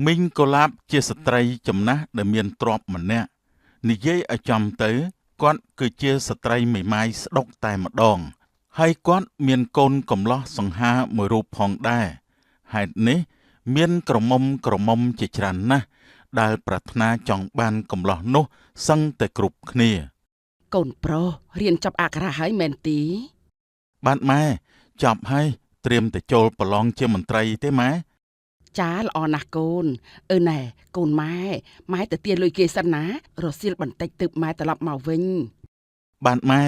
មីងកូឡាបជាស្ត្រីចំណាស់ដែលមានទ្រព្យម្នាក់និយាយឲ្យចំទៅគាត់គឺជាស្ត្រីមេម៉ាយស្ដុកតែម្ដងហើយគាត់មានកូនកំលោះសង្ហាមួយរូបផងដែរហេតុនេះមានក្រមុំជាច្រើនណាស់ដែលប្រាថ្នាចង់បានកំលោះនោះសឹងតែគ្រប់គ្នាកូនប្រុសរៀនចប់អក្សរហើយមែនទីបាទម៉ែចប់ហើយត្រៀមទៅចូលប្រឡងជាមន្ត្រីទេម៉ែចាល្អណាស់កូនណែកូនម៉ែទៅទាញលុយគេសិនណារសៀលបន្តិចទើបម៉ែត្រឡប់មកវិញបាទម៉ែ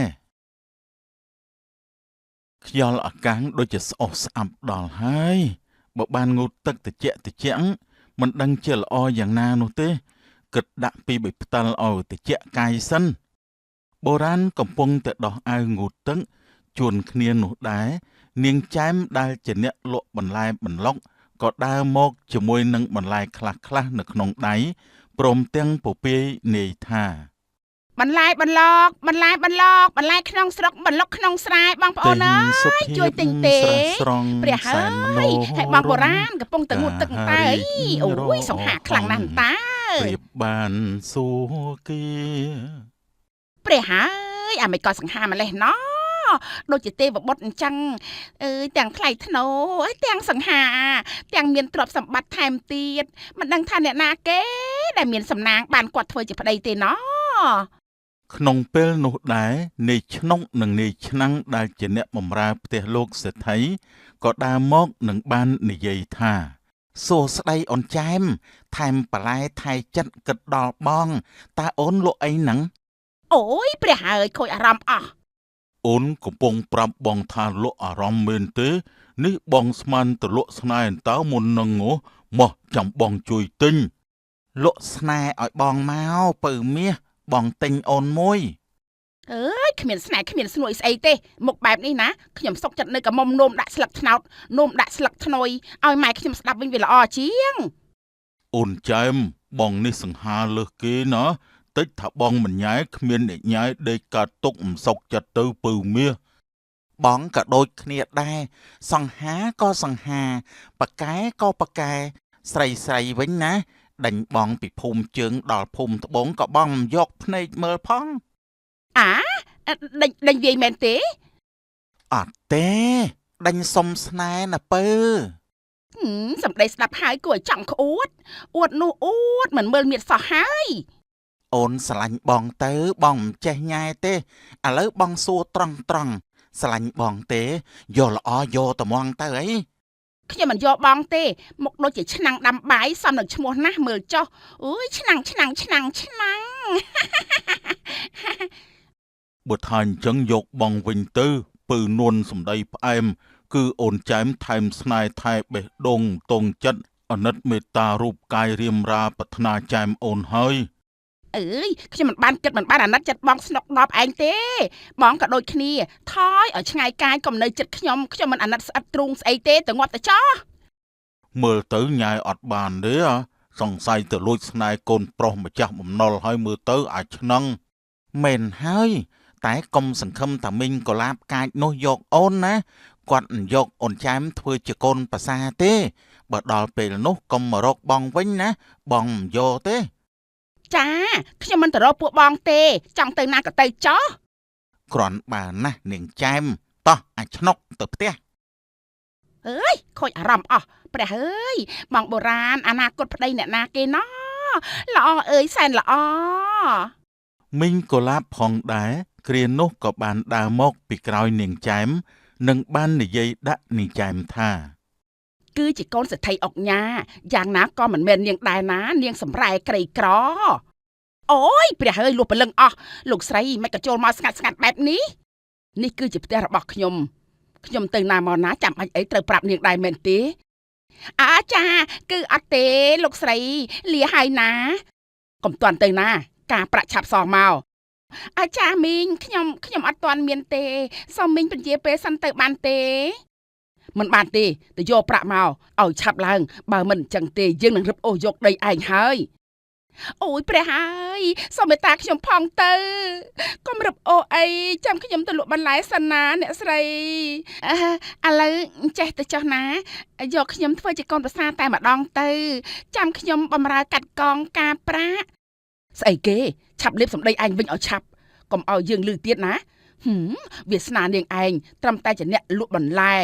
ខ្យល់អាកាំងដូចជាស្អុះស្អាប់ដល់ហើយបើបានងូតទឹកត្រជាក់មិនដឹងជាល្អយ៉ាងណានោះទេគិតដាក់ពី3ផ្តិលឲ្យត្រជាក់កាយសិនបុរាណកំពុងតែដោះអាវងូតទឹកជួនគ្នានោះដែរនាងចែមដែលជាអ្នកលក់បន្លែបន្លុកក៏ដើរមកជាមួយនឹងបន្លែខ្លះនៅក្នុងដៃព្រមទាំងពពាយនាយថាបន្លែបន្លកបន្លែក្នុងស្រុកបន្លុកក្នុងស្រែបងប្អូនអើយជួយទិញទេព្រះហើយហើយបងបុរាណកំពុងតែងូតទឹកតើអូយសង្ហាខ្លាំងណាស់តើប្រៀបបានសួគ៌ព្រះហើយអាមិនក៏សង្ហាម្លេះណោដូចជាទេវបុត្រអញ្ចឹងទាំងថ្លៃធ្នូទាំងសង្ហាទាំងមានទ្រព្យសម្បត្តិថែមទៀតមិនដឹងថាអ្នកណាគេដែលមានសំណាងបានគាត់ធ្វើជាប្តីទេណោក្នុងពេលនោះដែរនាយឆ្នុកនិងនាយឆ្នាំងដែលជាអ្នកបម្រើផ្ទះលោកសេដ្ឋីក៏ដើរមកនឹងបាននិយាយថាសួស្ដីអូនចែមថែមបន្លែថៃចិត្តគិតដល់បងតើអូនលក់អីហ្នឹងអូយព្រះហើយខូចអារម្មណ៍អស់អូនកំពុងប្រាប់បងថាលក់អារម្មណ៍មែនទេនេះបងស្មានទៅលក់ស្នេហ៍អន្តើមុននឹងមកចាំបងជួយទិញលក់ស្នេហ៍ឲ្យបងមកពៅមាសបងទិញអូនមួយអើយគ្មានស្នេហ៍គ្មានស្នួយស្អីទេមុខបែបនេះណាខ្ញុំសុកចិត្តនៅកមុំនោមដាក់ស្លឹកត្នោតនោមដាក់ស្លឹកធ្នុយឲ្យម៉ែខ្ញុំស្ដាប់វិញវាល្អជាងអូនចែមបងនេះសង្ហាលើសគេណាតិចថាបងមិនញ៉ែគ្មានអ្នកញ៉ែដេកកើតទុកមិនសុកចិត្តទៅពៅមាសបងក៏ដូចគ្នាដែរសង្ហាក៏សង្ហាប៉កែក៏ប៉កែស្រីវិញណាដេញបងពីភូមិជើងដល់ភូមិត្បូងក៏បងមិនយកភ្នែកមើលផងដេញវាយមែនទេអត់ទេដេញសុំស្នេហ៍ណាពើសំដីស្ដាប់ហើយគួរឲ្យចង់ក្អួតអួតនោះអួតមិនមើលមៀតសោះហើយអូនស្រឡាញ់បងទៅបងមិនចេះញ៉ែទេឥឡូវបងសួរត្រង់ស្រឡាញ់បងទេយកល្អយកត្មងទៅអីខ្ញុំមិនយកបងទេមុខដូចជាឆ្នាំងដាំបាយសំនឹងឈ្មោះណាស់មើលចុះអូយឆ្នាំងបើថាអញ្ចឹងយកបងវិញទៅពៅនួនសំដីផ្អែមគឺអូនចែមថែមស្នេហ៍ថែបេះដូងតងចិត្តអាណិតមេត្តារូបកាយរៀមរាប្រាថ្នាចែមអូនហើយខ្ញុំមិនបានគិតមិនបានអាណិតចិត្តបងស្នុកដប់ឯងទេបងក៏ដូចគ្នាថយឲ្យឆ្ងាយកាយកុំនៅចិត្តខ្ញុំមិនអាណិតស្អិតទ្រូងស្អីទេទៅងាប់ទៅចោះមើលទៅញ៉ែអត់បានទេសង្ស័យទៅលួចស្នេហ៍កូនប្រុសម្ចាស់បំណុលហើយមើលទៅអាចឆ្នឹងមែនហើយតែកុំសង្ឃឹមថាមីងកូឡាបកាចនោះយកអូនណាគាត់មិនយកអូនចែមធ្វើជាកូនប្រសាទេបើដល់ពេលនោះកុំមករកបងវិញណាបងមិនយកទេចាខ្ញុំមិនទៅរកពួកបងទេចង់ទៅណាក៏ទៅចោះគ្រាន់បើណាស់នាងចែមតោះអាចឆ្នុកទៅផ្ទះខូចអារម្មណ៍អស់ព្រះអើយបងបុរាណអនាគតប្តីអ្នកណាគេណោល្អអើយសែនល្អមីងកូឡាបផងដែរគ្រានោះក៏បានដើរមកពីក្រោយនាងចែមនិងបាននិយាយដាក់នាងចែមថាគឺជាកូនសេដ្ឋីអុកញ៉ាយ៉ាងណាក៏មិនមែននាងដែរណានាងសម្រែក្រីក្រអូយព្រះអើយលុះព្រលឹងអស់លោកស្រីមិនក៏ចូលមកស្ងាត់បែបនេះគឺជាផ្ទះរបស់ខ្ញុំទៅណាមកណាចាំបាច់អីត្រូវប្រាប់នាងដែរមែនទេចាគឺអត់ទេលោកស្រីលាហើយណាកុំតាន់ទៅណាការប្រាក់ឆាប់សងមកចាមីងខ្ញុំអត់តាន់មានទេសូមមីងពន្យាពេលសិនទៅបានទេមិនបានទេទៅយកប្រាក់មកឲ្យឆាប់ឡើងបើមិនអញ្ចឹងទេយើងនឹងរឹបអូសយកដីឯងហើយ អូយព្រះហើយសូមមេត្តាខ្ញុំផងទៅកុំរឹបអូអីចាំខ្ញុំទៅលក់បន្លែសិនណាអ្នកស្រីឥឡូវចេះទៅចុះណាយកខ្ញុំធ្វើជាកូនប្រសារតែម្ដងទៅចាំខ្ញុំបំរើកាត់កងការប្រាក់ស្អីគេឆាប់លេបសម្ដីឯងវិញឲ្យឆាប់កុំឲ្យយើងលឺទៀតណាវាសនានាងឯងត្រឹមតែជាអ្នកលក់បន្លែ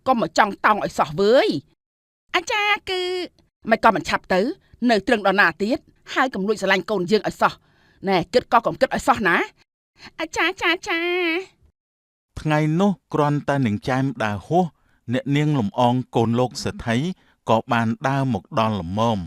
កុំមកចង់តង់ឲ្យសោះវើយអាចារ្យគឺមិនក៏មិនឆាប់ទៅនៅត្រឹងដល់ណាទៀតហើយកុំលួចស្រឡាញ់កូនយើងឲ្យសោះណែគិតក៏កុំគិតឲ្យសោះណាអាចារ្យចាថ្ងៃនោះគ្រាន់តែនឹងចែមដើរហួសអ្នកនាងលំអងកូនលោកសេដ្ឋីក៏បានដើរមកដល់ល្មម